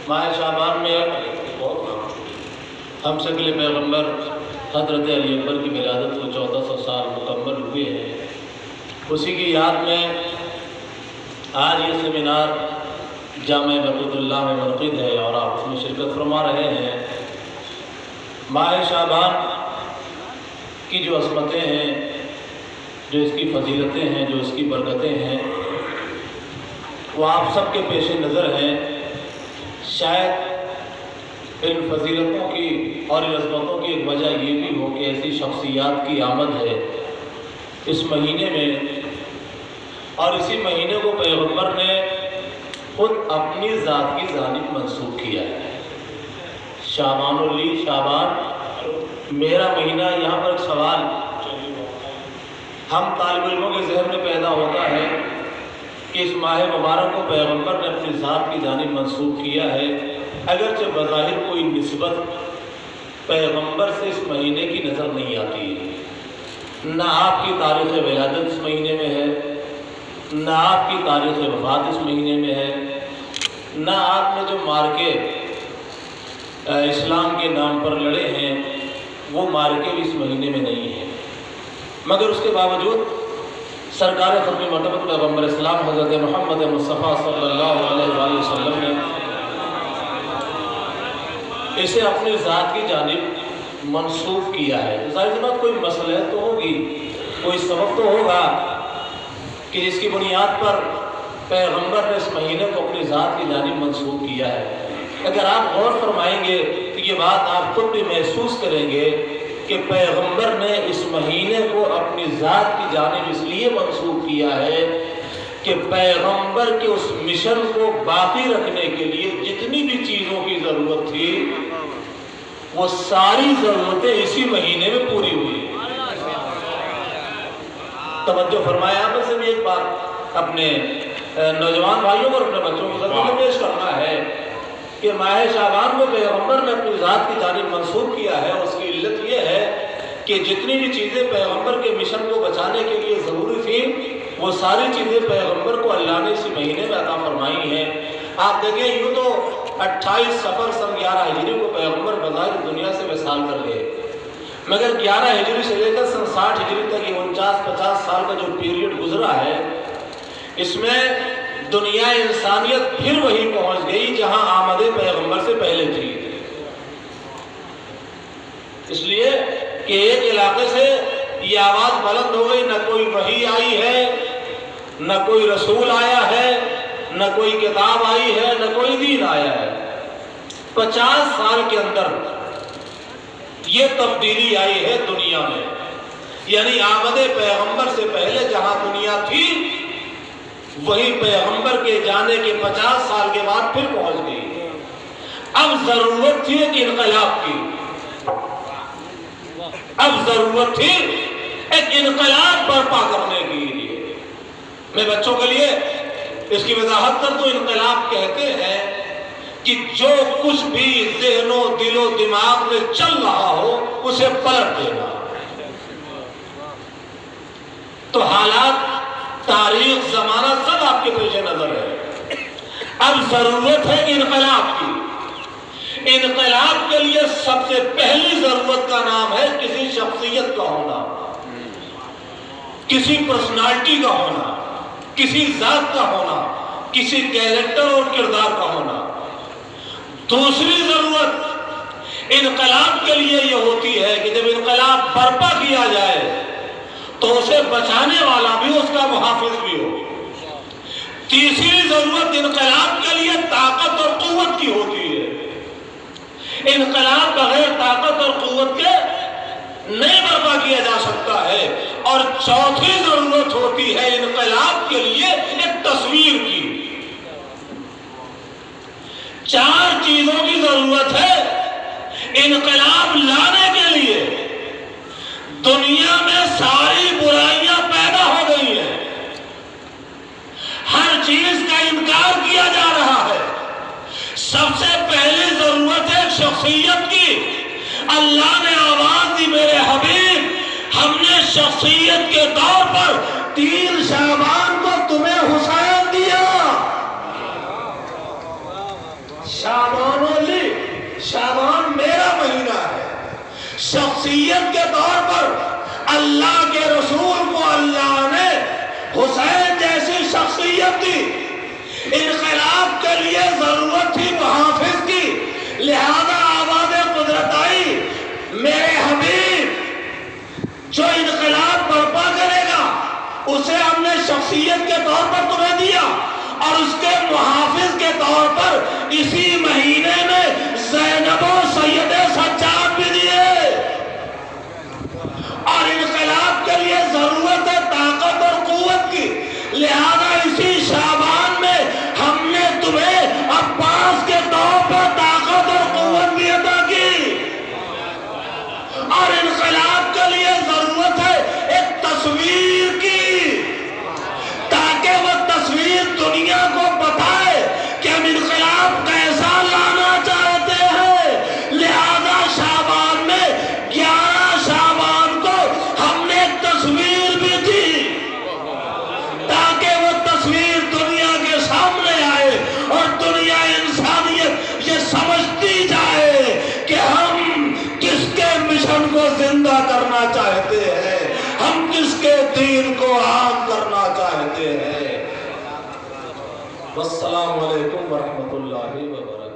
ماہ شعبان میں ہم شکل پیغمبر حضرت علی اکبر کی ولادت کو 1400 سال مکمل ہوئے ہیں۔ اسی کی یاد میں آج یہ سیمینار جامع بقیت اللہ میں منعقد ہے اور آپ اس میں شرکت فرما رہے ہیں۔ ماہ شعبان کی جو عظمتیں ہیں، جو اس کی فضیلتیں ہیں، جو اس کی برکتیں ہیں، وہ آپ سب کے پیش نظر ہیں۔ شاید ان فضیلتوں کی اور ان عظمتوں کی ایک وجہ یہ بھی ہو کہ ایسی شخصیات کی آمد ہے اس مہینے میں، اور اسی مہینے کو پیغمبر نے خود اپنی ذات کی جانب منسوخ کیا ہے۔ شعبان لی، شعبان میرا مہینہ۔ یہاں پر ایک سوال ہم طالب علموں کے ذہن میں پیدا ہوتا ہے کہ اس ماہ مبارک کو پیغمبر نے اپنی ذات کی جانب منسوخ کیا ہے، اگرچہ بظاہر کوئی نسبت پیغمبر سے اس مہینے کی نظر نہیں آتی ہے۔ نہ آپ کی تاریخ ولادت اس مہینے میں ہے، نہ آپ کی تاریخ وفات اس مہینے میں ہے، نہ آپ نے جو مارکے اسلام کے نام پر لڑے ہیں وہ مارکے بھی اس مہینے میں نہیں ہیں۔ مگر اس کے باوجود سرکار ختم مرتبہ پیغمبر اسلام حضرت محمد مصطفیٰ صلی اللہ علیہ وآلہ وسلم نے اسے اپنی ذات کی جانب منسوخ کیا ہے۔ ظاہر بات کوئی مسئلہ تو ہوگی، کوئی سبب تو ہوگا کہ جس کی بنیاد پر پیغمبر نے اس مہینے کو اپنی ذات کی جانب منسوخ کیا ہے۔ اگر آپ غور فرمائیں گے تو یہ بات آپ خود بھی محسوس کریں گے کہ پیغمبر نے اس مہینے کو اپنی ذات کی جانب اس لیے منسوخ کیا ہے کہ پیغمبر کے اس مشن کو باقی رکھنے کے لیے جتنی بھی چیزوں کی ضرورت تھی وہ ساری ضرورتیں اسی مہینے میں پوری ہوئی۔ توجہ فرمایا۔ آپ سے بھی ایک بات اپنے نوجوان بھائیوں اور اپنے بچوں کی خدمت میں پیش کرنا ہے کہ ماہ شعبان کو پیغمبر نے اپنی ذات کی جانب منسوخ کیا ہے، اور اس کی علت یہ ہے کہ جتنی بھی چیزیں پیغمبر کے مشن کو بچانے کے لیے ضروری تھیں وہ ساری چیزیں پیغمبر کو اللہ نے اسی مہینے میں عطا فرمائی ہیں۔ آپ دیکھیں یوں تو 28 صفر سن 11 ہجری کو پیغمبر بظاہر دنیا سے وصال کر گئے، مگر 11 ہجری سے لے کر سن 60 ہجری تک یہ 49-50 سال کا جو پیریڈ گزرا ہے، اس میں دنیا انسانیت پھر وہی پہنچ گئی جہاں آمد پیغمبر سے پہلے تھی۔ اس لیے کہ ایک علاقے سے یہ آواز بلند ہو گئی، نہ کوئی وحی آئی ہے، نہ کوئی رسول آیا ہے، نہ کوئی کتاب آئی ہے، نہ کوئی دین آیا ہے۔ 50 سال کے اندر یہ تبدیلی آئی ہے دنیا میں، یعنی آمد پیغمبر سے پہلے جہاں دنیا تھی وہی پیغمبر کے جانے کے 50 سال کے بعد پھر پہنچ گئی۔ اب ضرورت تھی ایک انقلاب کی، اب ضرورت تھی ایک انقلاب برپا کرنے کے لیے۔ میں بچوں کے لیے اس کی وضاحت کر دوں، انقلاب کہتے ہیں کہ جو کچھ بھی ذہن و دل و دماغ میں چل رہا ہو اسے پلٹ دینا۔ تو حالات، تاریخ، زمانہ سب آپ کے پیش نظر ہے۔ اب ضرورت ہے انقلاب کی۔ انقلاب کے لیے سب سے پہلی ضرورت کا نام ہے کسی شخصیت کا ہونا، کسی پرسنالٹی کا ہونا، کسی ذات کا ہونا، کسی کیریکٹر اور کردار کا ہونا۔ دوسری ضرورت انقلاب کے لیے یہ ہوتی ہے کہ جب انقلاب برپا کیا جائے تو اسے بچانے والا بھی، اس کا محافظ بھی ہو۔ تیسری ضرورت انقلاب کے لیے طاقت اور قوت کی ہوتی ہے۔ انقلاب بغیر طاقت اور قوت کے نہیں برپا کیا جا سکتا ہے۔ اور چوتھی ضرورت ہوتی ہے انقلاب کے لیے ایک تصویر کی۔ 4 چیزوں کی ضرورت ہے انقلاب لانے کے لیے۔ دنیا میں ساری برائیاں پیدا ہو گئی ہیں، ہر چیز کا انکار کیا جا رہا ہے۔ سب سے پہلی ضرورت ہے شخصیت کی۔ اللہ نے آواز دی، میرے حبیب ہم نے شخصیت کے طور پر 3 شعبان کو تمہیں حسین دیا۔ شعبان لی، شعبان میرا مہینہ ہے۔ شخصیت کے طور پر اللہ کے رسول کو اللہ نے حسین جیسی شخصیت دی، انقلاب کے لیے ضرورت تھی محافظ کی، لہذا آباد قدرت آئی۔ میرے حبیب جو انقلاب برپا کرے گا اسے ہم نے شخصیت کے طور پر تمہیں دیا، اور اس کے محافظ کے طور پر اسی مہینے میں زینب و سید سجاد بھی دیے۔ اور انقلاب کے لیے ضرورت ہے طاقت اور قوت کی، لہذا اسی شعبان میں ہم نے تمہیں عباس کے طور پر طاقت اور قوت بھی عطا کی۔ اور انقلاب کے لیے ضرورت ہے ایک تصویر کی، تاکہ وہ تصویر دنیا کو بتائے کہ ہم انقلاب کیسا لانا چاہتے ہیں۔ لہذا شعبان میں 11 شعبان کو ہم نے ایک تصویر بھی دی، تاکہ وہ تصویر دنیا کے سامنے آئے اور دنیا انسانیت یہ سمجھتی جائے کہ ہم کس کے مشن کو زندہ کرنا چاہتے ہیں، ہم کس کے دین کو عام کرنا چاہتے ہیں۔ والسلام علیکم ورحمۃ اللہ وبرکاتہ۔